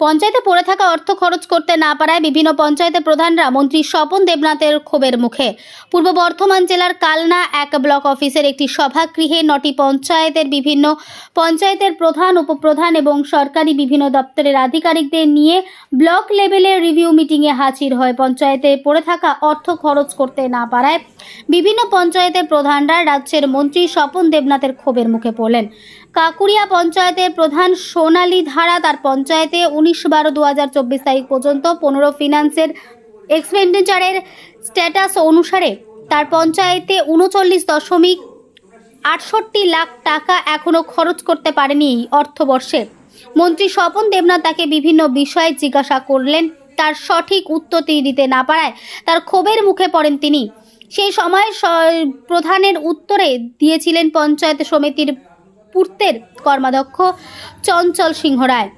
পঞ্চায়েতে পড়ে থাকা অর্থ খরচ করতে না পারায় বিভিন্ন পঞ্চায়েতের প্রধানরা মন্ত্রী স্বপন দেবনাথের ক্ষোভের মুখে। পূর্ব বর্ধমান জেলার কালনা 1 ব্লক অফিসের একটি সভাগৃহে 9টি পঞ্চায়েতের বিভিন্ন পঞ্চায়েতের প্রধান, উপপ্রধান এবং সরকারি বিভিন্ন দপ্তরের আধিকারিকদের নিয়ে ব্লক লেভেলের রিভিউ মিটিংয়ে হাজির হয়। পঞ্চায়েতে পড়ে থাকা অর্থ খরচ করতে না পারায় বিভিন্ন পঞ্চায়েতের প্রধানরা রাজ্যের মন্ত্রী স্বপন দেবনাথের ক্ষোভের মুখে পড়লেন। কাকুরিয়া পঞ্চায়েতের প্রধান সোনালী ধারা তার পঞ্চায়েতে 19/12/2024 তারিখ পর্যন্ত 15 ফিনান্সের এক্সপেন্ডিচারের স্ট্যাটাস অনুসারে তার পঞ্চায়েতে 39.68 লাখ টাকা এখনও খরচ করতে পারেনি এই অর্থবর্ষে। মন্ত্রী স্বপন দেবনাথ তাকে বিভিন্ন বিষয়ে জিজ্ঞাসা করলেন, তার সঠিক উত্তর তিনি দিতে না পারায় তার ক্ষোভের মুখে পড়েন তিনি। সেই সময় প্রধানের উত্তরে দিয়েছিলেন পঞ্চায়েত সমিতির পূর্তের কর্মাধ্যক্ষ চঞ্চল সিংহ রায়।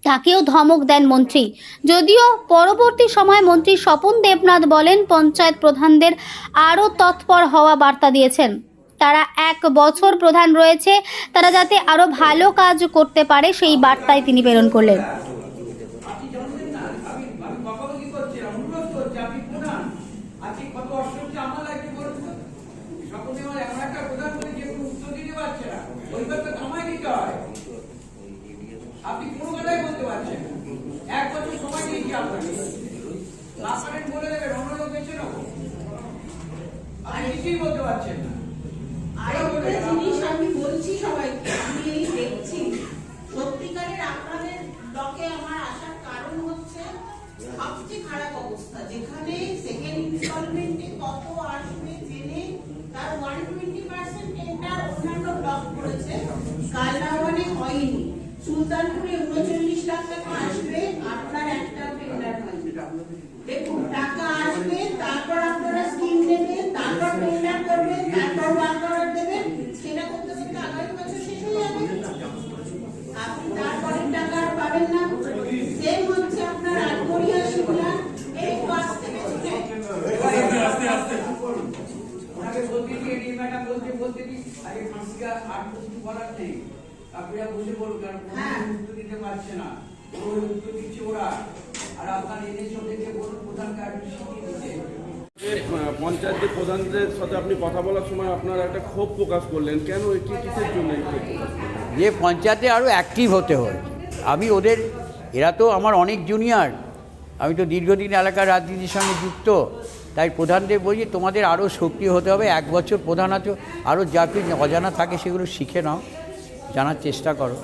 তাকেও ধমক দেন মন্ত্রী। যদিও পরবর্তী সময় মন্ত্রী স্বপন দেবনাথ বলেন, পঞ্চায়েত প্রধানদের আরও তৎপর হওয়া বার্তা দিয়েছেন। তারা 1 বছর প্রধান রয়েছে, তারা যাতে আরও ভালো কাজ করতে পারে সেই বার্তাই তিনি প্রেরণ করলেন। আপনি কোনো কথাই বলতে পারছেন না। 1 বছর সময় দিয়েছি আপনাকে, আপনাদের বলে দেবেন অন্য লোক বেছে নেবো, আপনি কিছুই বলতে পারছেন না। আরেকটা জিনিস আমি বলছি সবাইকে, আমি এই দেখছি সত্যিকারের আপনাদের ব্লকে আমার আসার কারণ হচ্ছে সবচেয়ে খারাপ অবস্থা, যেখানে সেকেন্ড ইনস্টলমেন্টে কত আসবে জেনে তার 120% টেন্ডার অন্যান্য ব্লক করেছে, কালনাওয়ানে হয়নি। সুলতানপুরে 39 লাখ টাকা আসবে, আপনার একটা টেন্ডার হয়নি। দেখুন টাকা আসবে, তারপর আপনারা স্কিম দেবেন, তারপর টেন্ডার করবেন, তারপর ওয়ার্ক অর্ডার দেবেন, সেটা করতে করতে আগামী বছর শেষ হয়ে যাবে। আপনি তারপরের টাকা আর পাবেন না। সেম হচ্ছে আপনার আটগড়িয়া শিমলা, এই পাঁচ থেকে ওনাকে বলতে দিয়ে এই ম্যাডাম বলতে দিই, আগে ফাঁসিকা আর কিছু বলার নেই, আপনারা বসে বলুন, কারণ উত্তর দিতে পারছে না, ওই উত্তর দিচ্ছে ওরা, আর আপনার এদের সঙ্গে বলুন প্রধানকে আর শিখিয়ে দিচ্ছে। পঞ্চায়েতের প্রধানদের সাথে আপনি কথা বলার সময় আপনারা একটা ক্ষোভ প্রকাশ করলেন, কেন এটি কিসের জন্য এই ক্ষোভ প্রকাশ করলেন? যে পঞ্চায়েতে আরও অ্যাক্টিভ হতে হয়। আমি ওদের, এরা তো আমার অনেক জুনিয়র, আমি তো দীর্ঘদিন এলাকার রাজনীতির সঙ্গে যুক্ত, তাই প্রধানদের বলছি তোমাদের আরও সক্রিয় হতে হবে। 1 বছর প্রধান আছো, আরও যা কিছু অজানা থাকে সেগুলো শিখে নাও, জানার চেষ্টা করো।